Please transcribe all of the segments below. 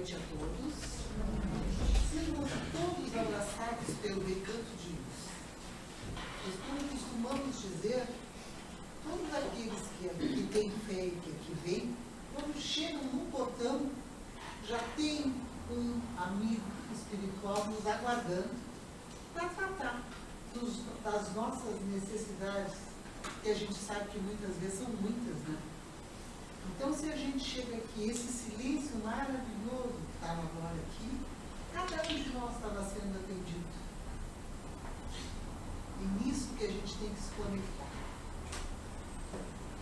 noite a todos. Sejam todos abraçados pelo recanto de luz. Nós como costumamos dizer, todos aqueles que têm fé e que aqui vêm, quando chegam no portão, já tem um amigo espiritual nos aguardando para tratar das nossas necessidades, que a gente sabe que muitas vezes são muitas, né? Então, se a gente chega aqui, esse silêncio maravilhoso que estava agora aqui, cada um de nós estava sendo atendido. E nisso que a gente tem que se conectar.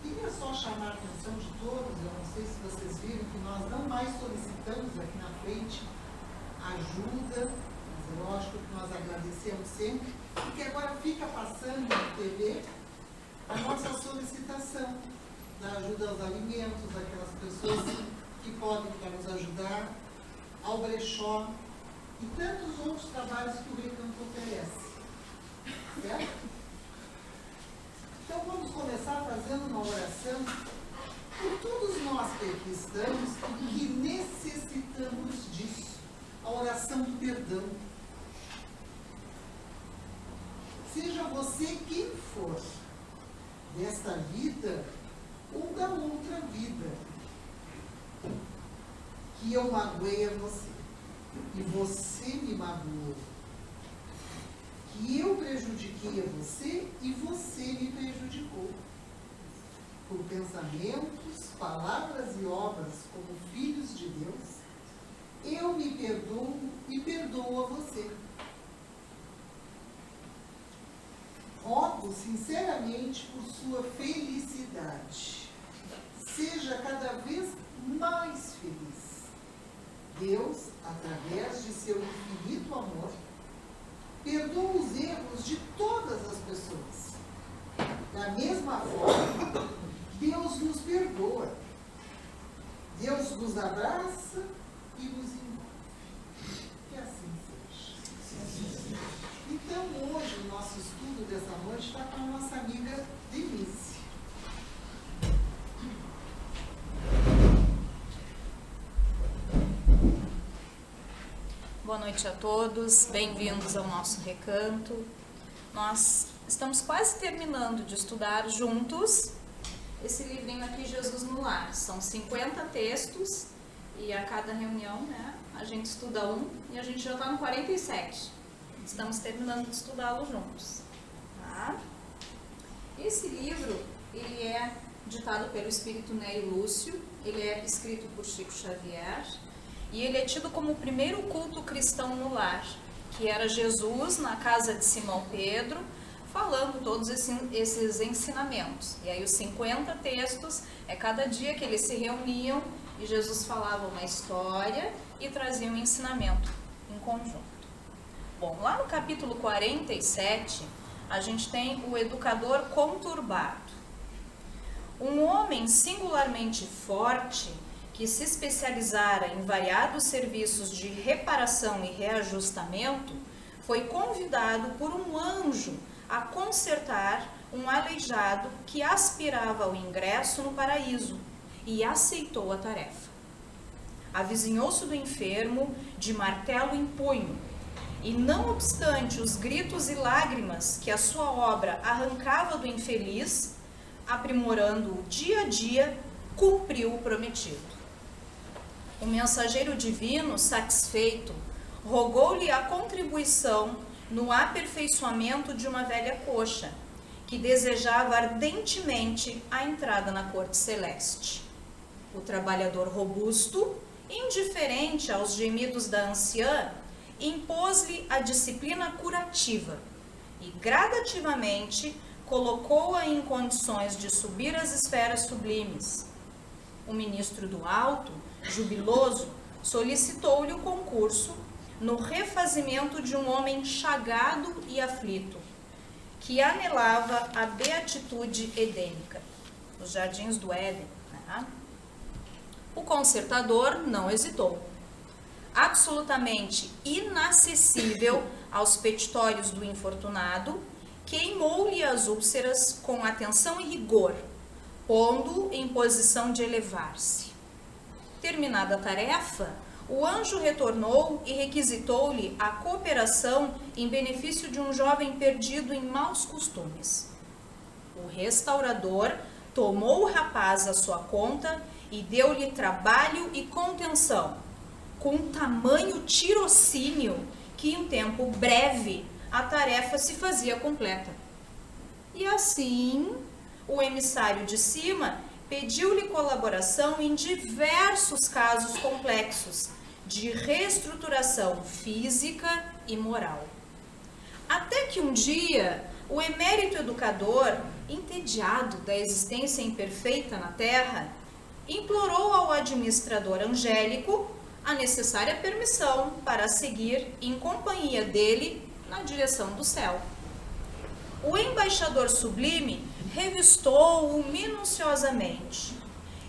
Queria só chamar a atenção de todos, eu não sei se vocês viram, que nós não mais solicitamos aqui na frente ajuda, mas é lógico que nós agradecemos sempre, porque agora fica passando na TV a nossa solicitação da ajuda aos alimentos, aquelas pessoas que podem para nos ajudar, ao brechó e tantos outros trabalhos que o Recanto oferece. Certo? Então vamos começar fazendo uma oração por todos nós que aqui estamos e que necessitamos disso, a oração do perdão. Seja você quem for, desta vida ou da outra vida, que eu magoei a você, e você me magoou, que eu prejudiquei a você e você me prejudicou, por pensamentos, palavras e obras como filhos de Deus, eu me perdoo e perdoo a você. Rogo sinceramente por sua felicidade. Seja cada vez mais feliz. Deus, através de seu infinito amor, perdoa os erros de todas as pessoas. Da mesma forma, Deus nos perdoa. Deus nos abraça e nos envolve. Que assim seja. Então, hoje, o nosso estudo dessa noite está com a nossa amiga Denise. Boa noite a todos, bem-vindos ao nosso recanto. Nós estamos quase terminando de estudar juntos esse livrinho aqui, Jesus no Lar. São 50 textos e a cada reunião, né, a gente estuda um e a gente já está no 47. Estamos terminando de estudá-lo juntos. Tá? Esse livro, ele é ditado pelo Espírito Neio Lúcio, ele é escrito por Chico Xavier e ele é tido como o primeiro culto cristão no lar, que era Jesus na casa de Simão Pedro, falando todos esses ensinamentos. E aí os 50 textos, é cada dia que eles se reuniam e Jesus falava uma história e trazia um ensinamento em conjunto. Bom, lá no capítulo 47, a gente tem o educador conturbado. Um homem singularmente forte, que se especializara em variados serviços de reparação e reajustamento, foi convidado por um anjo a consertar um aleijado que aspirava ao ingresso no paraíso e aceitou a tarefa. Avizinhou-se do enfermo de martelo em punho e, não obstante os gritos e lágrimas que a sua obra arrancava do infeliz, aprimorando-o dia a dia, cumpriu o prometido. O mensageiro divino, satisfeito, rogou-lhe a contribuição no aperfeiçoamento de uma velha coxa, que desejava ardentemente a entrada na corte celeste. O trabalhador robusto, indiferente aos gemidos da anciã, impôs-lhe a disciplina curativa e gradativamente colocou-a em condições de subir às esferas sublimes. O ministro do Alto, jubiloso, solicitou-lhe o concurso no refazimento de um homem chagado e aflito, que anelava a beatitude edênica, os jardins do Éden. Né? O consertador não hesitou. Absolutamente inacessível aos petitórios do infortunado, queimou-lhe as úlceras com atenção e rigor, pondo-o em posição de elevar-se. Terminada a tarefa, o anjo retornou e requisitou-lhe a cooperação em benefício de um jovem perdido em maus costumes. O restaurador tomou o rapaz à sua conta e deu-lhe trabalho e contenção, com tamanho tirocínio que em tempo breve a tarefa se fazia completa. E assim, o emissário de cima pediu-lhe colaboração em diversos casos complexos de reestruturação física e moral. Até que um dia, o emérito educador, entediado da existência imperfeita na Terra, implorou ao administrador angélico a necessária permissão para seguir em companhia dele na direção do céu. O embaixador sublime revistou-o minuciosamente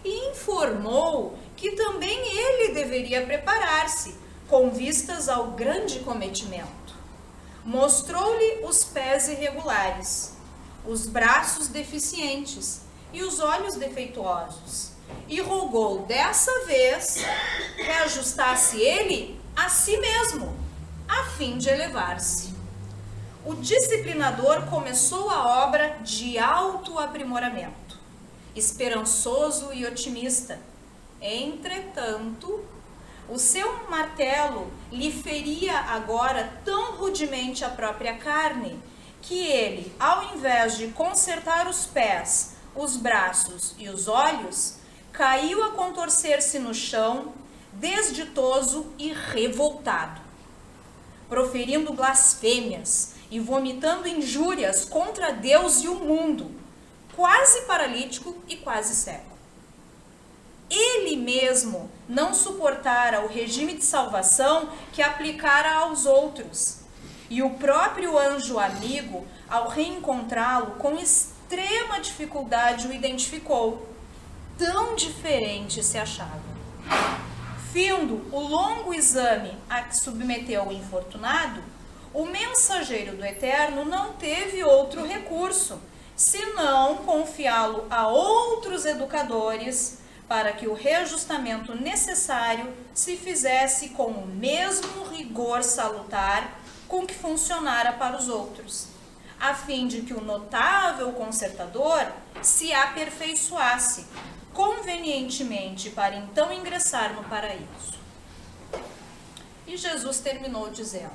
e informou que também ele deveria preparar-se com vistas ao grande cometimento. Mostrou-lhe os pés irregulares, os braços deficientes e os olhos defeituosos, e rogou dessa vez que ajustasse ele a si mesmo, a fim de elevar-se. O disciplinador começou a obra de autoaprimoramento, esperançoso e otimista. Entretanto, o seu martelo lhe feria agora tão rudemente a própria carne, que ele, ao invés de consertar os pés, os braços e os olhos, caiu a contorcer-se no chão, desditoso e revoltado, proferindo blasfêmias e vomitando injúrias contra Deus e o mundo, quase paralítico e quase cego. Ele mesmo não suportara o regime de salvação que aplicara aos outros, e o próprio anjo amigo, ao reencontrá-lo com extrema dificuldade, o identificou. Tão diferente se achava. Findo o longo exame a que submeteu o infortunado, o mensageiro do Eterno não teve outro recurso, senão confiá-lo a outros educadores, para que o reajustamento necessário se fizesse com o mesmo rigor salutar com que funcionara para os outros, a fim de que o notável consertador se aperfeiçoasse convenientemente para então ingressar no paraíso. E Jesus terminou dizendo: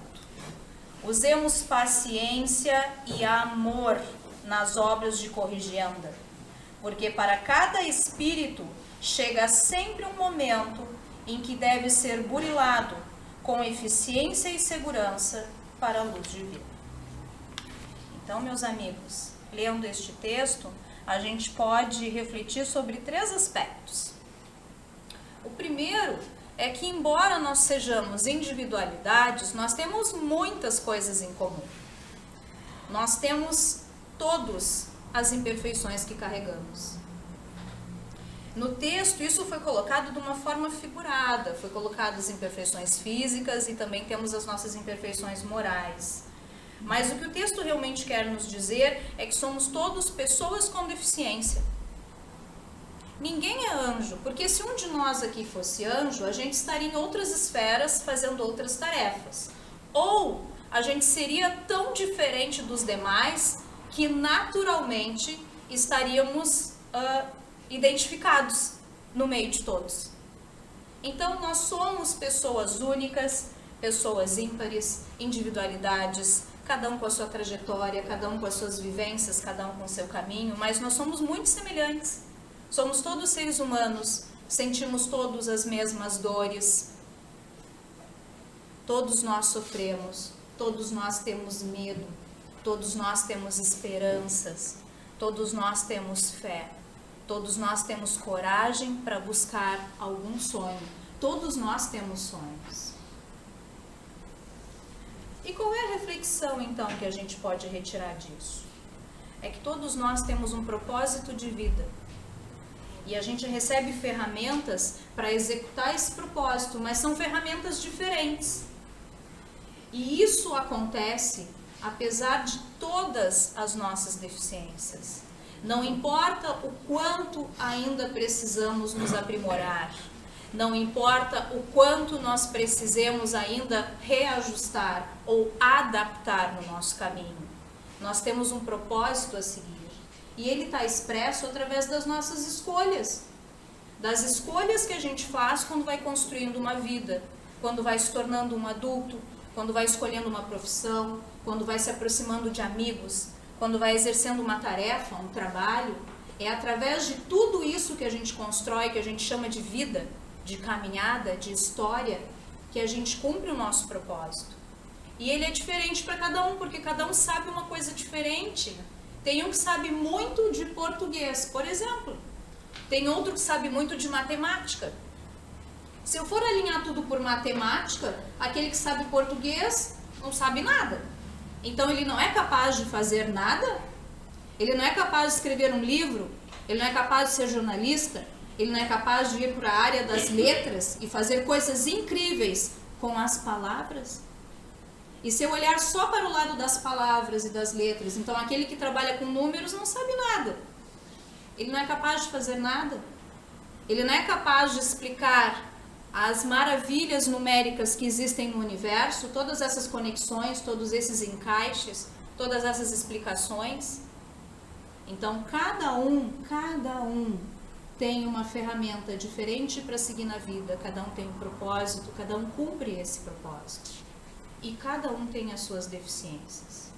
usemos paciência e amor nas obras de corrigenda, porque para cada espírito chega sempre um momento em que deve ser burilado com eficiência e segurança para a luz divina. Então, meus amigos, lendo este texto, a gente pode refletir sobre 3 aspectos. O primeiro é que, embora nós sejamos individualidades, nós temos muitas coisas em comum. Nós temos todos as imperfeições que carregamos. No texto, isso foi colocado de uma forma figurada, foi colocado as imperfeições físicas e também temos as nossas imperfeições morais. Mas o que o texto realmente quer nos dizer é que somos todos pessoas com deficiência. Ninguém é anjo, porque se um de nós aqui fosse anjo, a gente estaria em outras esferas fazendo outras tarefas. Ou a gente seria tão diferente dos demais que naturalmente estaríamos identificados no meio de todos. Então nós somos pessoas únicas, pessoas ímpares, individualidades, cada um com a sua trajetória, cada um com as suas vivências, cada um com o seu caminho, mas nós somos muito semelhantes. Somos todos seres humanos, sentimos todos as mesmas dores, todos nós sofremos, todos nós temos medo, todos nós temos esperanças, todos nós temos fé, todos nós temos coragem para buscar algum sonho, todos nós temos sonhos. E qual é a reflexão, então, que a gente pode retirar disso? É que todos nós temos um propósito de vida. E a gente recebe ferramentas para executar esse propósito, mas são ferramentas diferentes. E isso acontece apesar de todas as nossas deficiências. Não importa o quanto ainda precisamos nos aprimorar, não importa o quanto nós precisemos ainda reajustar ou adaptar no nosso caminho. Nós temos um propósito a seguir. E ele está expresso através das nossas escolhas. Das escolhas que a gente faz quando vai construindo uma vida, quando vai se tornando um adulto, quando vai escolhendo uma profissão, quando vai se aproximando de amigos, quando vai exercendo uma tarefa, um trabalho. É através de tudo isso que a gente constrói, que a gente chama de vida, de caminhada, de história, que a gente cumpre o nosso propósito. E ele é diferente para cada um, porque cada um sabe uma coisa diferente. Tem um que sabe muito de português, por exemplo. Tem outro que sabe muito de matemática. Se eu for alinhar tudo por matemática, aquele que sabe português não sabe nada. Então ele não é capaz de fazer nada, ele não é capaz de escrever um livro, ele não é capaz de ser jornalista, ele não é capaz de ir para a área das letras e fazer coisas incríveis com as palavras. E se eu olhar só para o lado das palavras e das letras, então aquele que trabalha com números não sabe nada. Ele não é capaz de fazer nada. Ele não é capaz de explicar as maravilhas numéricas que existem no universo, todas essas conexões, todos esses encaixes, todas essas explicações. Então, cada um tem uma ferramenta diferente para seguir na vida, cada um tem um propósito, cada um cumpre esse propósito. E cada um tem as suas deficiências.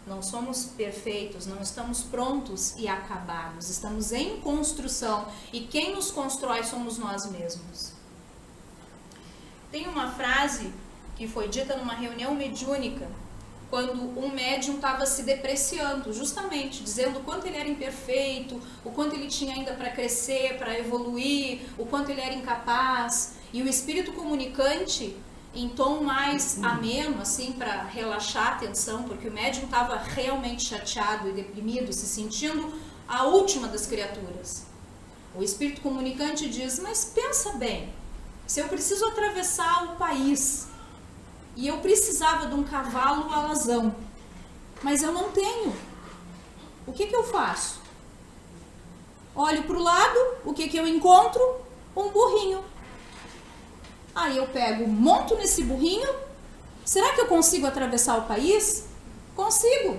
Não somos perfeitos, não estamos prontos e acabados, estamos em construção e quem nos constrói somos nós mesmos. Tem uma frase que foi dita numa reunião mediúnica, quando um médium estava se depreciando, justamente, dizendo o quanto ele era imperfeito, o quanto ele tinha ainda para crescer, para evoluir, o quanto ele era incapaz. E o espírito comunicante, em tom mais ameno, assim, para relaxar a tensão, porque o médium estava realmente chateado e deprimido, se sentindo a última das criaturas. O espírito comunicante diz, mas pensa bem, se eu preciso atravessar o país e eu precisava de um cavalo alazão, mas eu não tenho, o que eu faço? Olho para o lado, o que eu encontro? Um burrinho. Aí eu pego, monto nesse burrinho, será que eu consigo atravessar o país? Consigo,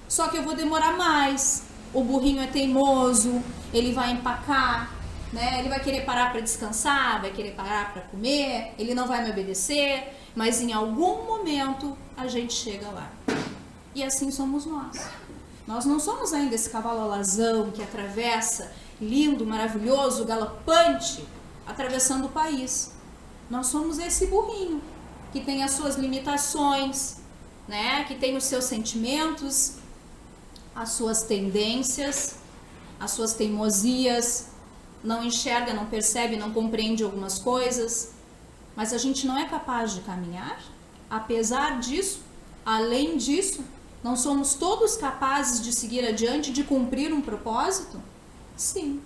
só que eu vou demorar mais, o burrinho é teimoso, ele vai empacar, né? Ele vai querer parar para descansar, vai querer parar para comer, ele não vai me obedecer, mas em algum momento a gente chega lá. E assim somos nós. Nós não somos ainda esse cavalo alazão que atravessa, lindo, maravilhoso, galopante, atravessando o país. Nós somos esse burrinho, que tem as suas limitações, né? Que tem os seus sentimentos, as suas tendências, as suas teimosias, não enxerga, não percebe, não compreende algumas coisas, mas a gente não é capaz de caminhar. Apesar disso, além disso, não somos todos capazes de seguir adiante, de cumprir um propósito? Sim.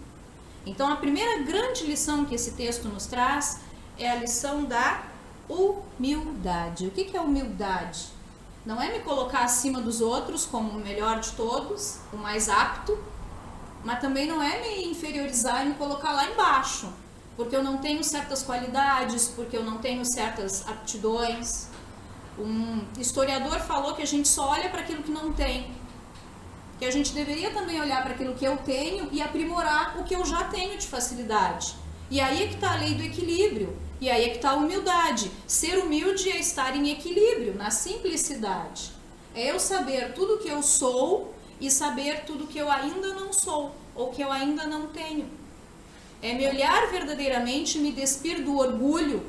Então a primeira grande lição que esse texto nos traz é a lição da humildade. O que é humildade? Não é me colocar acima dos outros como o melhor de todos, o mais apto, mas também não é me inferiorizar e me colocar lá embaixo, porque eu não tenho certas qualidades, porque eu não tenho certas aptidões. Um historiador falou que a gente só olha para aquilo que não tem, que a gente deveria também olhar para aquilo que eu tenho e aprimorar o que eu já tenho de facilidade. E aí é que está a lei do equilíbrio, e aí é que está a humildade. Ser humilde é estar em equilíbrio, na simplicidade. É eu saber tudo que eu sou e saber tudo que eu ainda não sou, ou que eu ainda não tenho. É me olhar verdadeiramente e me despir do orgulho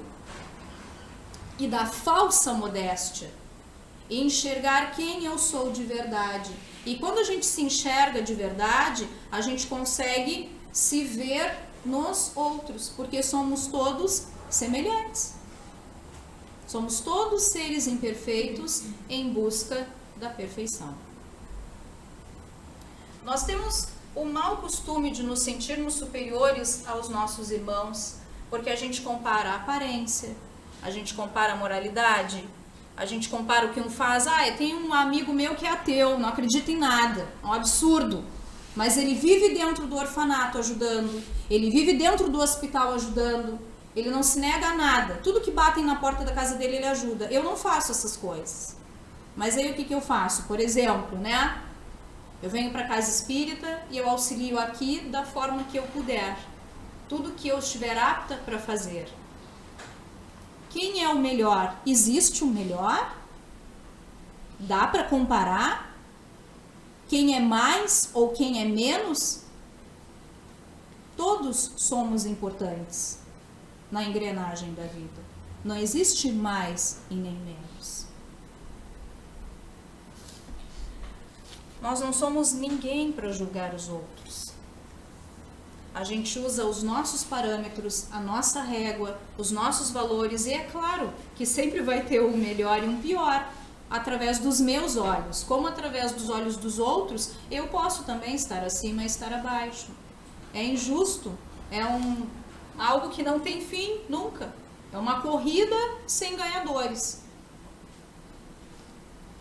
e da falsa modéstia, e enxergar quem eu sou de verdade. E quando a gente se enxerga de verdade, a gente consegue se ver nos outros, porque somos todos semelhantes. Somos todos seres imperfeitos em busca da perfeição. Nós temos o mau costume de nos sentirmos superiores aos nossos irmãos, porque a gente compara a aparência, a gente compara a moralidade, a gente compara o que um faz. Eu tenho um amigo meu que é ateu, não acredita em nada, é um absurdo, mas ele vive dentro do orfanato ajudando, ele vive dentro do hospital ajudando, Ele não se nega a nada. Tudo que batem na porta da casa dele, ele ajuda. Eu não faço essas coisas. Mas aí o que eu faço? Por exemplo, né? Eu venho para a casa espírita e eu auxilio aqui da forma que eu puder. Tudo que eu estiver apta para fazer. Quem é o melhor? Existe o melhor? Dá para comparar? Quem é mais ou quem é menos? Todos somos importantes na engrenagem da vida. Não existe mais e nem menos. Nós não somos ninguém para julgar os outros. A gente usa os nossos parâmetros, a nossa régua, os nossos valores, e é claro que sempre vai ter um melhor e um pior, através dos meus olhos. Como através dos olhos dos outros, eu posso também estar acima e estar abaixo. É injusto, é algo que não tem fim, nunca. É uma corrida sem ganhadores.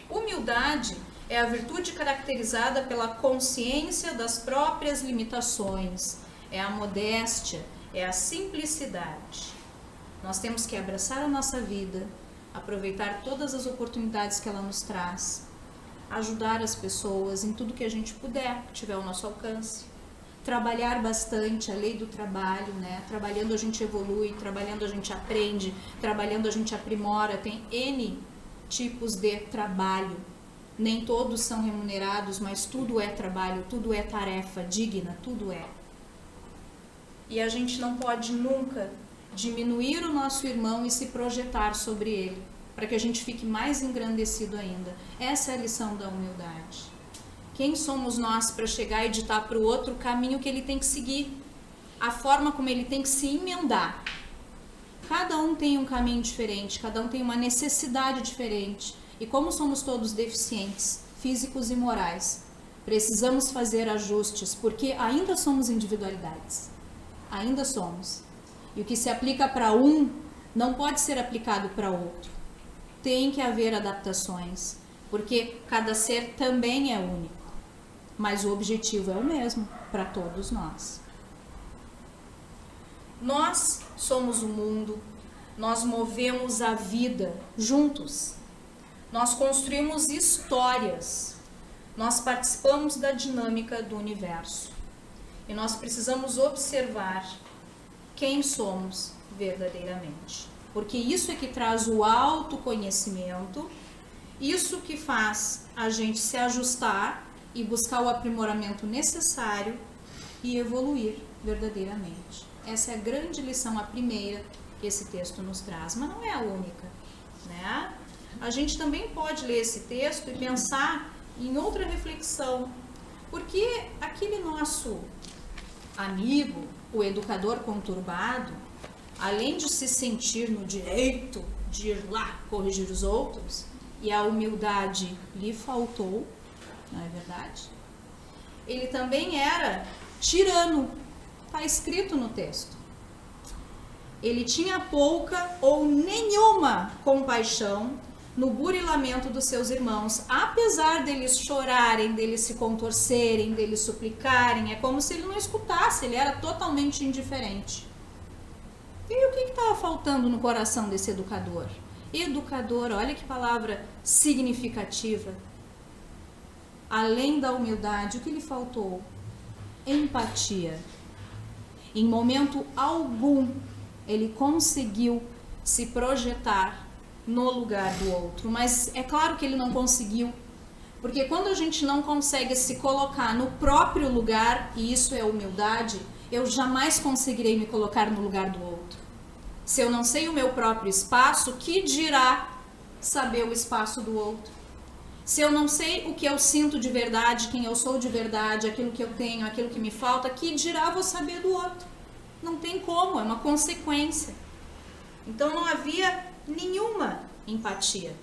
Humildade é a virtude caracterizada pela consciência das próprias limitações, é a modéstia, é a simplicidade. Nós temos que abraçar a nossa vida, aproveitar todas as oportunidades que ela nos traz, ajudar as pessoas em tudo que a gente puder, que tiver ao nosso alcance. Trabalhar bastante, a lei do trabalho, né? Trabalhando a gente evolui, trabalhando a gente aprende, trabalhando a gente aprimora, tem N tipos de trabalho. Nem todos são remunerados, mas tudo é trabalho, tudo é tarefa digna, tudo é. E a gente não pode nunca diminuir o nosso irmão e se projetar sobre ele, para que a gente fique mais engrandecido ainda. Essa é a lição da humildade. Quem somos nós para chegar e ditar para o outro o caminho que ele tem que seguir, a forma como ele tem que se emendar? Cada um tem um caminho diferente, cada um tem uma necessidade diferente. E como somos todos deficientes, físicos e morais, precisamos fazer ajustes, porque ainda somos individualidades. Ainda somos. E o que se aplica para um, não pode ser aplicado para outro. Tem que haver adaptações, porque cada ser também é único. Mas o objetivo é o mesmo para todos nós. Nós somos o mundo, nós movemos a vida juntos. Nós construímos histórias, nós participamos da dinâmica do universo e nós precisamos observar quem somos verdadeiramente, porque isso é que traz o autoconhecimento, isso que faz a gente se ajustar e buscar o aprimoramento necessário e evoluir verdadeiramente. Essa é a grande lição, a primeira que esse texto nos traz, mas não é a única, né? A gente também pode ler esse texto e pensar em outra reflexão, porque aquele nosso amigo, o educador conturbado, além de se sentir no direito de ir lá corrigir os outros, e a humildade lhe faltou, não é verdade? Ele também era tirano, está escrito no texto. Ele tinha pouca ou nenhuma compaixão no burilamento dos seus irmãos, apesar deles chorarem, deles se contorcerem, deles suplicarem, é como se ele não escutasse, ele era totalmente indiferente. E o que estava faltando no coração desse educador? Educador, olha que palavra significativa. Além da humildade, o que lhe faltou? Empatia. Em momento algum, ele conseguiu se projetar no lugar do outro, mas é claro que ele não conseguiu, porque quando a gente não consegue se colocar no próprio lugar, e isso é humildade, eu jamais conseguirei me colocar no lugar do outro. Se eu não sei o meu próprio espaço, que dirá saber o espaço do outro? Se eu não sei o que eu sinto de verdade, quem eu sou de verdade, aquilo que eu tenho, aquilo que me falta, que dirá vou saber do outro? Não tem como, é uma consequência. Então não havia nenhuma empatia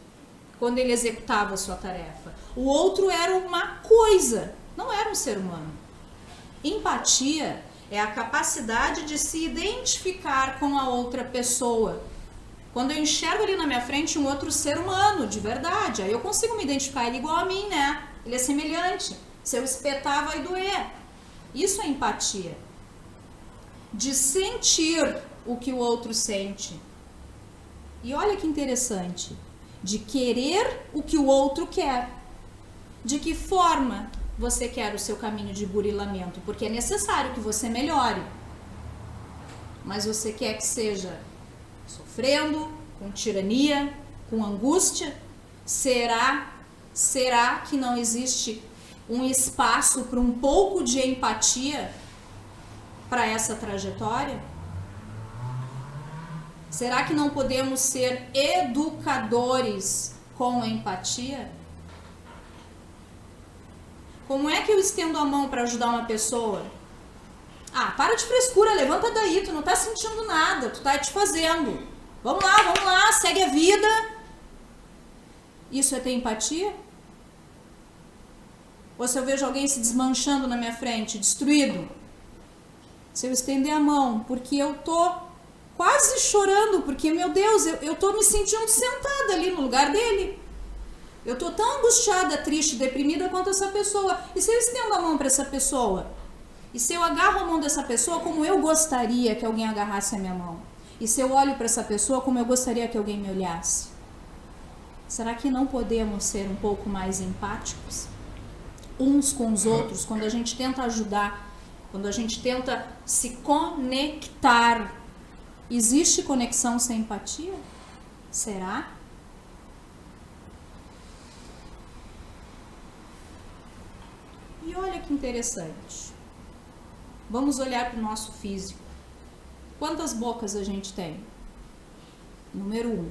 quando ele executava a sua tarefa. O outro era uma coisa, não era um ser humano. Empatia é a capacidade de se identificar com a outra pessoa. Quando eu enxergo ali na minha frente um outro ser humano, de verdade, aí eu consigo me identificar, ele é igual a mim, né? Ele é semelhante. Se eu espetar, vai doer. Isso é empatia. De sentir o que o outro sente. E olha que interessante, de querer o que o outro quer. De que forma você quer o seu caminho de burilamento? Porque é necessário que você melhore. Mas você quer que seja sofrendo, com tirania, com angústia? Será que não existe um espaço para um pouco de empatia para essa trajetória? Será que não podemos ser educadores com empatia? Como é que eu estendo a mão para ajudar uma pessoa? Ah, para de frescura, levanta daí, tu não tá sentindo nada, tu tá te fazendo. Vamos lá, segue a vida. Isso é ter empatia? Ou se eu vejo alguém se desmanchando na minha frente, destruído, se eu estender a mão porque eu tô quase chorando, porque, meu Deus, eu tô me sentindo sentada ali no lugar dele. Eu tô tão angustiada, triste, deprimida quanto essa pessoa. E se eu estendo a mão para essa pessoa? E se eu agarro a mão dessa pessoa como eu gostaria que alguém agarrasse a minha mão? E se eu olho para essa pessoa como eu gostaria que alguém me olhasse? Será que não podemos ser um pouco mais empáticos uns com os outros, quando a gente tenta ajudar, quando a gente tenta se conectar? Existe conexão sem empatia? Será? E olha que interessante. Vamos olhar para o nosso físico. Quantas bocas a gente tem? Número 1.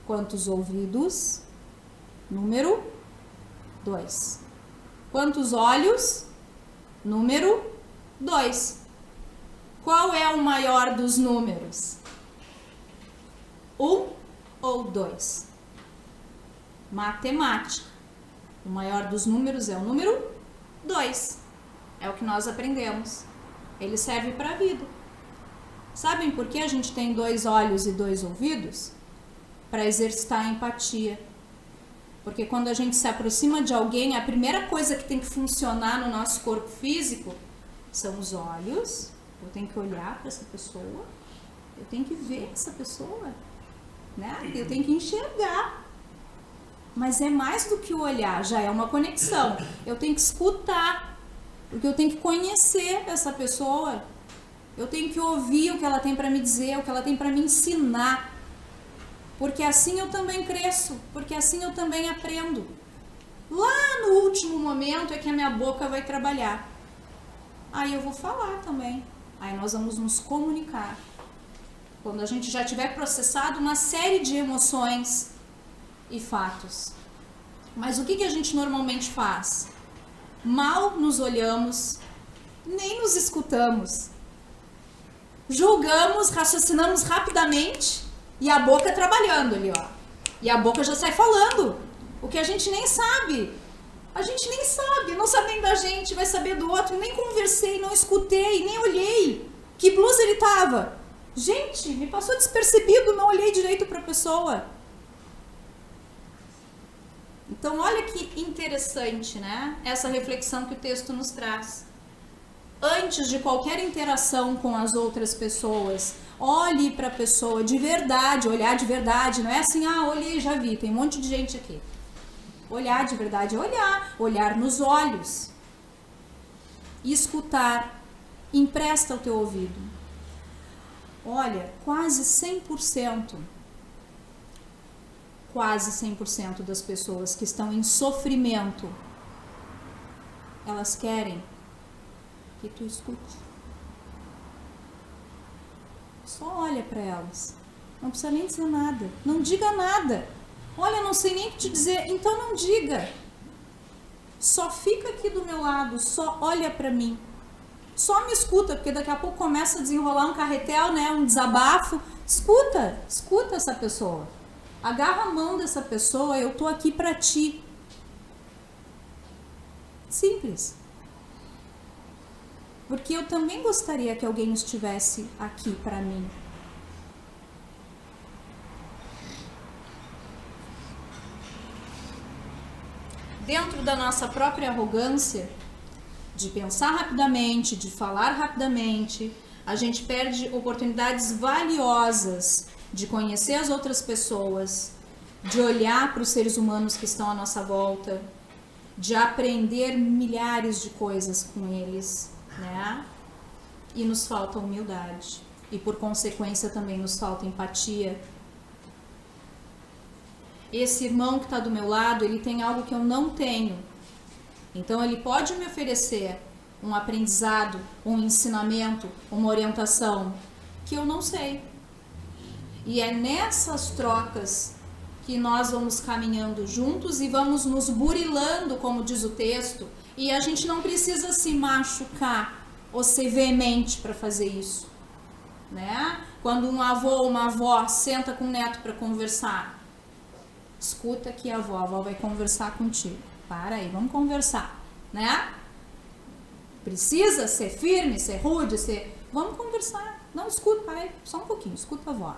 Quantos ouvidos? Número 2. Quantos olhos? Número 2. Qual é o maior dos números? 1 ou 2? Matemática. O maior dos números é o número 2. É o que nós aprendemos. Ele serve para a vida. Sabem por que a gente tem 2 olhos e 2 ouvidos? Para exercitar a empatia. Porque quando a gente se aproxima de alguém, a primeira coisa que tem que funcionar no nosso corpo físico são os olhos. Eu tenho que olhar para essa pessoa. Eu tenho que ver essa pessoa, né? Eu tenho que enxergar. Mas é mais do que o olhar, já é uma conexão. Eu tenho que escutar, porque eu tenho que conhecer essa pessoa. Eu tenho que ouvir o que ela tem para me dizer, o que ela tem para me ensinar. Porque assim eu também cresço, porque assim eu também aprendo. Lá no último momento é que a minha boca vai trabalhar. Aí eu vou falar também. Aí nós vamos nos comunicar. Quando a gente já tiver processado uma série de emoções e fatos. Mas o que a gente normalmente faz? Mal nos olhamos, nem nos escutamos. Julgamos, raciocinamos rapidamente e a boca trabalhando ali, ó. E a boca já sai falando. O que a gente nem sabe. A gente nem sabe, não sabe nem da gente, vai saber do outro. Nem conversei, não escutei, nem olhei. Que blusa ele tava? Gente, me passou despercebido, não olhei direito para a pessoa. Então, olha que interessante, né? Essa reflexão que o texto nos traz. Antes de qualquer interação com as outras pessoas, olhe para a pessoa de verdade, olhar de verdade. Não é assim, olhei, já vi, tem um monte de gente aqui. Olhar de verdade é olhar nos olhos. E escutar. Empresta o teu ouvido. Olha, quase 100% das pessoas que estão em sofrimento, elas querem que tu escute. Só olha para elas. Não precisa nem dizer nada. Não diga nada. Olha, não sei nem o que te dizer, então não diga. Só fica aqui do meu lado, só olha para mim. Só me escuta, porque daqui a pouco começa a desenrolar um carretel, né, um desabafo. Escuta essa pessoa. Agarra a mão dessa pessoa, eu tô aqui para ti. Simples. Porque eu também gostaria que alguém estivesse aqui para mim. Dentro da nossa própria arrogância, de pensar rapidamente, de falar rapidamente, a gente perde oportunidades valiosas de conhecer as outras pessoas, de olhar para os seres humanos que estão à nossa volta, de aprender milhares de coisas com eles, né? E nos falta humildade. E por consequência também nos falta empatia. Esse irmão que está do meu lado, ele tem algo que eu não tenho. Então ele pode me oferecer um aprendizado, um ensinamento, uma orientação que eu não sei. E é nessas trocas que nós vamos caminhando juntos e vamos nos burilando, como diz o texto, e a gente não precisa se machucar ou ser veemente para fazer isso, né? Quando um avô ou uma avó senta com o neto para conversar, escuta aqui a avó vai conversar contigo. Para aí, vamos conversar, né? Precisa ser firme, ser rude, vamos conversar. Não, escuta, para aí, só um pouquinho, escuta a avó.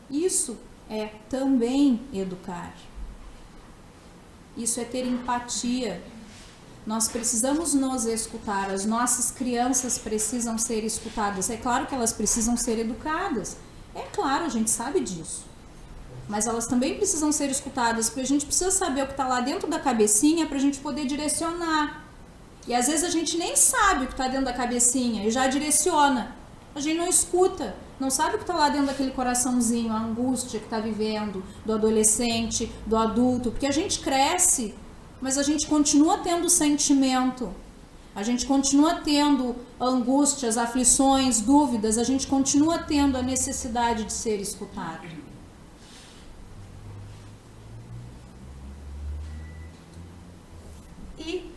Isso é também educar. Isso é ter empatia. Nós precisamos nos escutar. As nossas crianças precisam ser escutadas. É claro que elas precisam ser educadas. É claro, a gente sabe disso. Mas elas também precisam ser escutadas, porque a gente precisa saber o que está lá dentro da cabecinha para a gente poder direcionar. E às vezes a gente nem sabe o que está dentro da cabecinha e já direciona. A gente não escuta, não sabe o que está lá dentro daquele coraçãozinho, a angústia que está vivendo, do adolescente, do adulto, porque a gente cresce, mas a gente continua tendo sentimento, a gente continua tendo angústias, aflições, dúvidas, a gente continua tendo a necessidade de ser escutado. E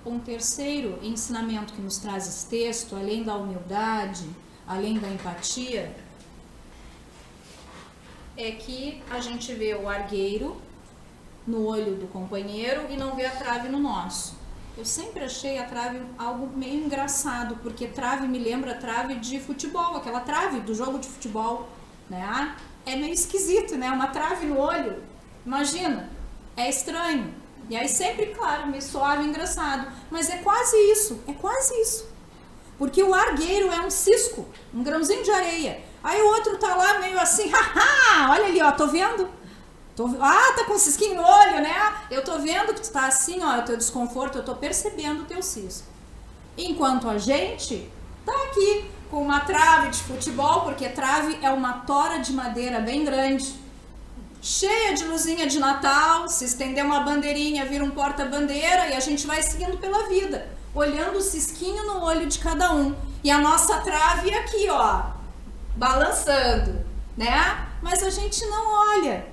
um terceiro ensinamento que nos traz esse texto, além da humildade, além da empatia, é que a gente vê o argueiro no olho do companheiro e não vê a trave no nosso. Eu sempre achei a trave algo meio engraçado, porque trave me lembra a trave de futebol, aquela trave do jogo de futebol, né? É meio esquisito, né? Uma trave no olho, imagina, é estranho. E aí sempre, claro, me soava engraçado, mas é quase isso, porque o argueiro é um cisco, um grãozinho de areia, aí o outro tá lá meio assim, haha, olha ali, ó, tô vendo, tá com um cisquinho no olho, né, eu tô vendo que tu tá assim, ó, o teu desconforto, eu tô percebendo o teu cisco, enquanto a gente tá aqui com uma trave de futebol, porque trave é uma tora de madeira bem grande, cheia de luzinha de Natal, se estender uma bandeirinha, vira um porta-bandeira e a gente vai seguindo pela vida, olhando o cisquinho no olho de cada um. E a nossa trave aqui, ó, balançando, né? Mas a gente não olha,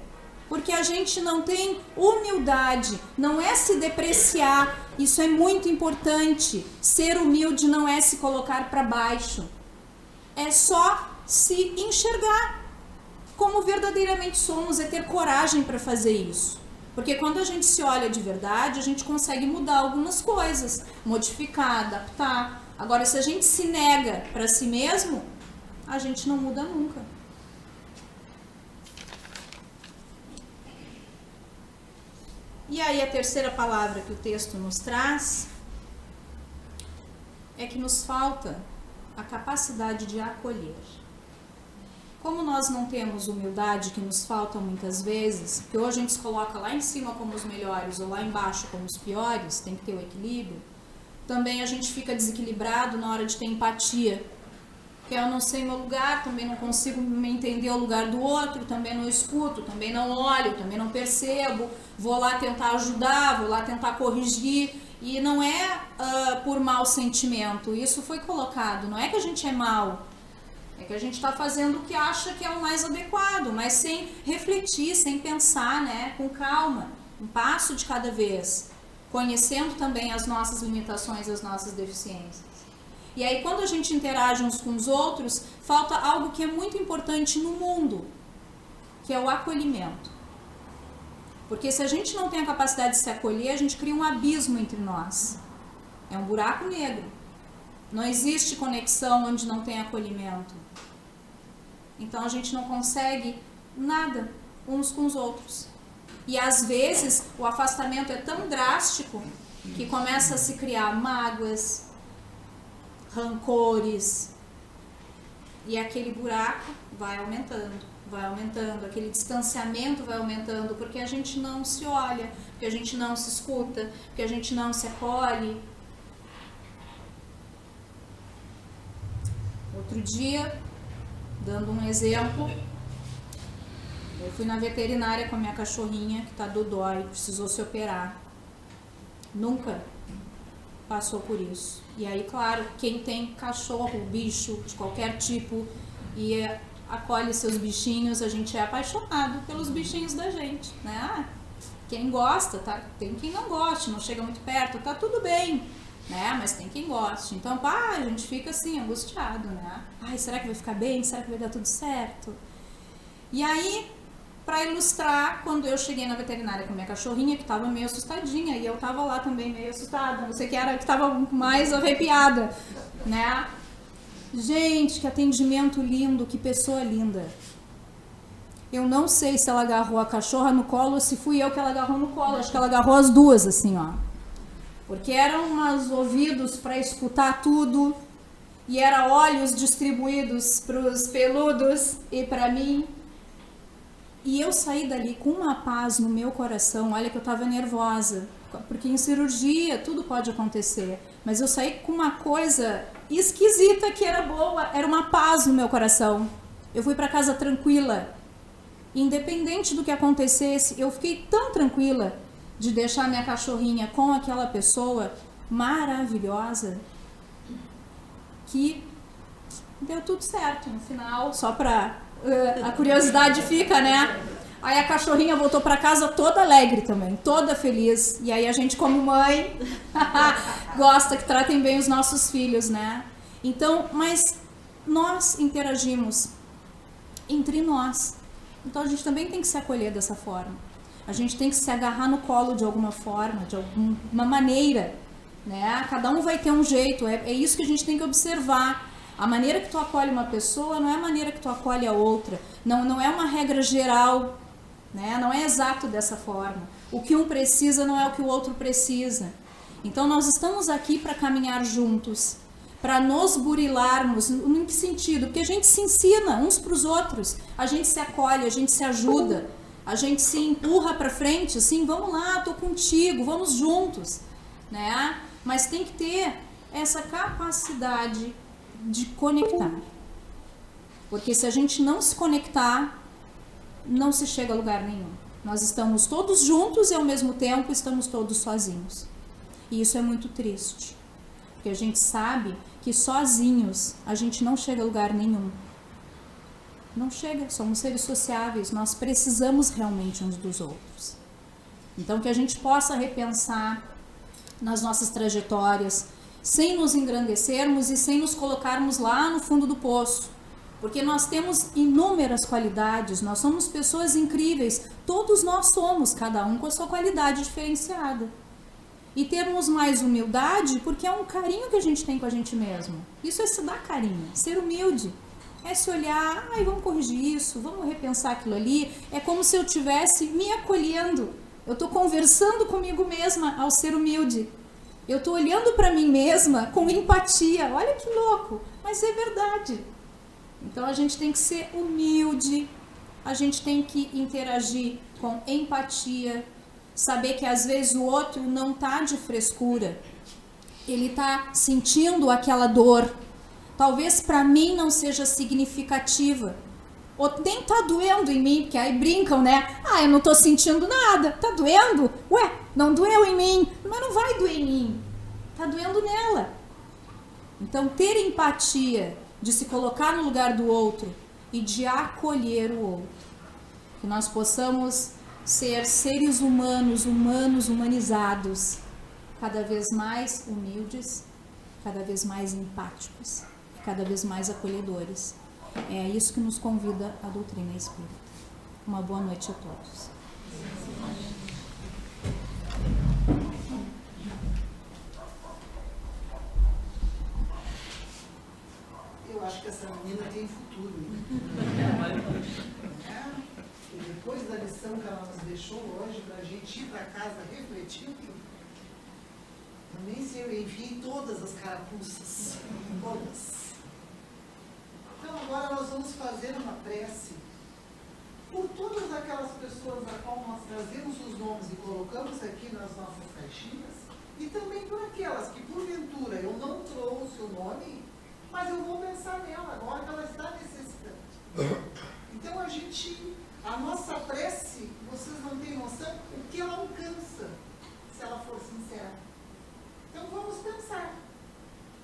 porque a gente não tem humildade, não é se depreciar, isso é muito importante. Ser humilde não é se colocar para baixo, é só se enxergar como verdadeiramente somos, é ter coragem para fazer isso. Porque quando a gente se olha de verdade, a gente consegue mudar algumas coisas, modificar, adaptar. Agora, se a gente se nega para si mesmo, a gente não muda nunca. E aí a terceira palavra que o texto nos traz é que nos falta a capacidade de acolher. Como nós não temos humildade, que nos falta muitas vezes, porque hoje a gente se coloca lá em cima como os melhores ou lá embaixo como os piores, tem que ter o equilíbrio, também a gente fica desequilibrado na hora de ter empatia. Porque eu não sei meu lugar, também não consigo me entender o lugar do outro, também não escuto, também não olho, também não percebo, vou lá tentar ajudar, vou lá tentar corrigir, e não é por mau sentimento, isso foi colocado, não é que a gente é mau, é que a gente está fazendo o que acha que é o mais adequado, mas sem refletir, sem pensar, né? Com calma, um passo de cada vez, conhecendo também as nossas limitações, as nossas deficiências. E aí quando a gente interage uns com os outros, falta algo que é muito importante no mundo, que é o acolhimento. Porque se a gente não tem a capacidade de se acolher, a gente cria um abismo entre nós. É um buraco negro. Não existe conexão onde não tem acolhimento. Então a gente não consegue nada uns com os outros. E às vezes o afastamento é tão drástico que começa a se criar mágoas, rancores. E aquele buraco vai aumentando, aquele distanciamento vai aumentando, porque a gente não se olha, porque a gente não se escuta, porque a gente não se acolhe. Outro dia, dando um exemplo, eu fui na veterinária com a minha cachorrinha, que tá dodói, precisou se operar. Nunca passou por isso. E aí, claro, quem tem cachorro, bicho de qualquer tipo e acolhe seus bichinhos, a gente é apaixonado pelos bichinhos da gente, né? Quem gosta, tá? Tem quem não goste, não chega muito perto, tá tudo bem, né? Mas tem quem goste. Então, a gente fica assim, angustiado, né? Ai, será que vai ficar bem? Será que vai dar tudo certo? E aí, para ilustrar, quando eu cheguei na veterinária com a minha cachorrinha, que estava meio assustadinha, e eu estava lá também meio assustada, não sei o que era, que estava mais arrepiada, né? Gente, que atendimento lindo, que pessoa linda. Eu não sei se ela agarrou a cachorra no colo ou se fui eu que ela agarrou no colo, acho que ela agarrou as duas, assim, ó. Porque eram umas ouvidos para escutar tudo, e era olhos distribuídos para os peludos e para mim. E eu saí dali com uma paz no meu coração. Olha que eu estava nervosa, porque em cirurgia tudo pode acontecer. Mas eu saí com uma coisa esquisita que era boa, era uma paz no meu coração. Eu fui para casa tranquila. Independente do que acontecesse, eu fiquei tão tranquila de deixar minha cachorrinha com aquela pessoa maravilhosa que deu tudo certo no final, só para... a curiosidade fica, né? Aí a cachorrinha voltou para casa toda alegre também, toda feliz. E aí a gente, como mãe, gosta que tratem bem os nossos filhos, né? Então, mas nós interagimos entre nós. Então a gente também tem que se acolher dessa forma. A gente tem que se agarrar no colo de alguma forma, de alguma maneira, né? Cada um vai ter um jeito, é isso que a gente tem que observar. A maneira que tu acolhe uma pessoa não é a maneira que tu acolhe a outra. Não é uma regra geral, né? Não é exato dessa forma. O que um precisa não é o que o outro precisa. Então nós estamos aqui para caminhar juntos, para nos burilarmos. Em que sentido? Porque a gente se ensina uns para os outros, a gente se acolhe, a gente se ajuda, a gente se empurra para frente, assim, vamos lá, tô contigo, vamos juntos, né? Mas tem que ter essa capacidade de conectar, porque se a gente não se conectar, não se chega a lugar nenhum. Nós estamos todos juntos e ao mesmo tempo estamos todos sozinhos, e isso é muito triste, porque a gente sabe que sozinhos a gente não chega a lugar nenhum, não chega, somos seres sociáveis, nós precisamos realmente uns dos outros. Então que a gente possa repensar nas nossas trajetórias, sem nos engrandecermos e sem nos colocarmos lá no fundo do poço. Porque nós temos inúmeras qualidades, nós somos pessoas incríveis, todos nós somos, cada um com a sua qualidade diferenciada. E termos mais humildade, porque é um carinho que a gente tem com a gente mesmo. Isso é se dar carinho, ser humilde. É se olhar, vamos corrigir isso, vamos repensar aquilo ali. É como se eu estivesse me acolhendo. Eu estou conversando comigo mesma ao ser humilde. Eu estou olhando para mim mesma com empatia. Olha que louco, mas é verdade. Então a gente tem que ser humilde, a gente tem que interagir com empatia, saber que às vezes o outro não está de frescura, ele está sentindo aquela dor. Talvez para mim não seja significativa, ou nem está doendo em mim, porque aí brincam, né? Eu não estou sentindo nada, está doendo? Ué, não doeu em mim, mas não vai doer em mim, está doendo nela. Então ter empatia, de se colocar no lugar do outro e de acolher o outro. Que nós possamos ser seres humanos, humanizados, cada vez mais humildes, cada vez mais empáticos, cada vez mais acolhedores. É isso que nos convida a doutrina espírita. Uma boa noite a todos. Eu acho que essa menina tem futuro. E depois da lição que ela nos deixou hoje, para a gente ir para casa refletindo, nem sei, eu enfiei todas as carapuças. Todas. Então agora nós vamos fazer uma prece por todas aquelas pessoas a qual nós trazemos os nomes e colocamos aqui nas nossas caixinhas, e também por aquelas que porventura eu não trouxe o nome, mas eu vou pensar nela agora que ela está necessitando. Então a nossa prece, vocês não têm noção o que ela alcança, se ela for sincera. Então vamos pensar.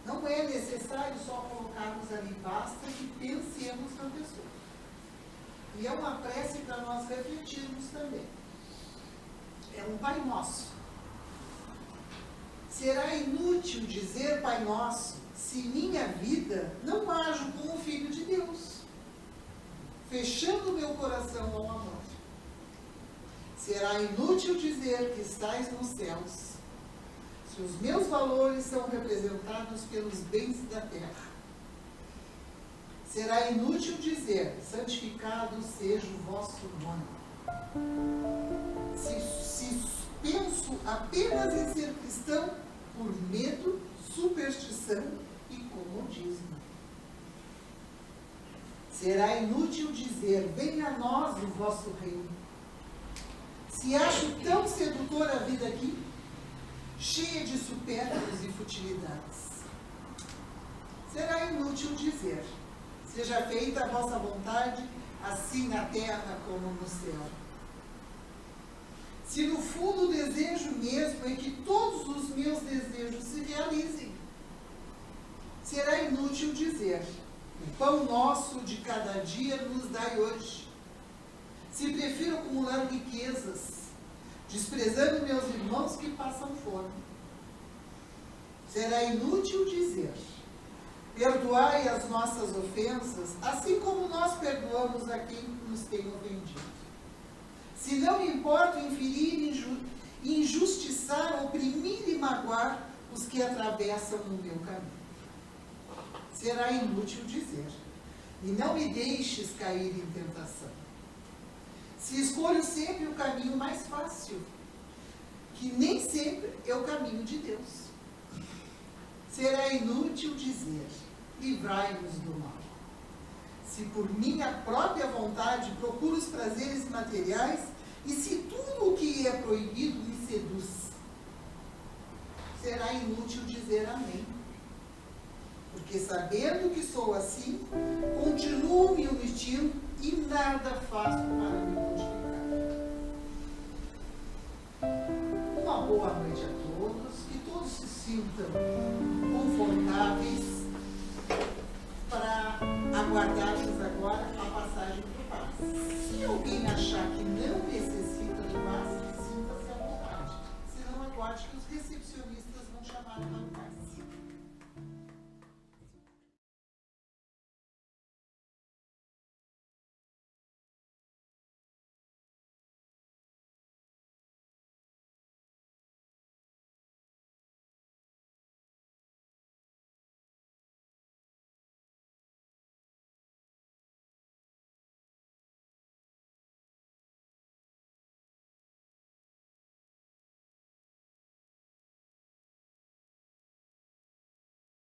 Não é necessário só colocarmos ali, basta que pensemos na pessoa. E é uma prece para nós refletirmos também. É um Pai Nosso. Será inútil dizer Pai Nosso se minha vida não ajo como filho de Deus, fechando meu coração ao amor. Será inútil dizer que estais nos céus, se os meus valores são representados pelos bens da terra. Será inútil dizer, santificado seja o vosso nome. Se penso apenas em ser cristão por medo, superstição e comodismo. Será inútil dizer, venha a nós o vosso reino. Se acho tão sedutora a vida aqui, cheia de supérfluos e futilidades. Será inútil dizer, seja feita a vossa vontade, assim na terra como no céu. Se no fundo o desejo mesmo é que todos os meus desejos se realizem, será inútil dizer, o pão nosso de cada dia nos dai hoje. Se prefiro acumular riquezas, desprezando meus irmãos que passam fome. Será inútil dizer, perdoai as nossas ofensas, assim como nós perdoamos a quem nos tem ofendido. Se não me importo em ferir, injustiçar, oprimir e magoar os que atravessam o meu caminho. Será inútil dizer, e não me deixes cair em tentação. Se escolho sempre o caminho mais fácil, que nem sempre é o caminho de Deus. Será inútil dizer, livrai-nos do mal. Se por minha própria vontade procuro os prazeres materiais, e se tudo o que é proibido me seduz, será inútil dizer amém. Porque sabendo que sou assim, continuo me omitindo e nada faço para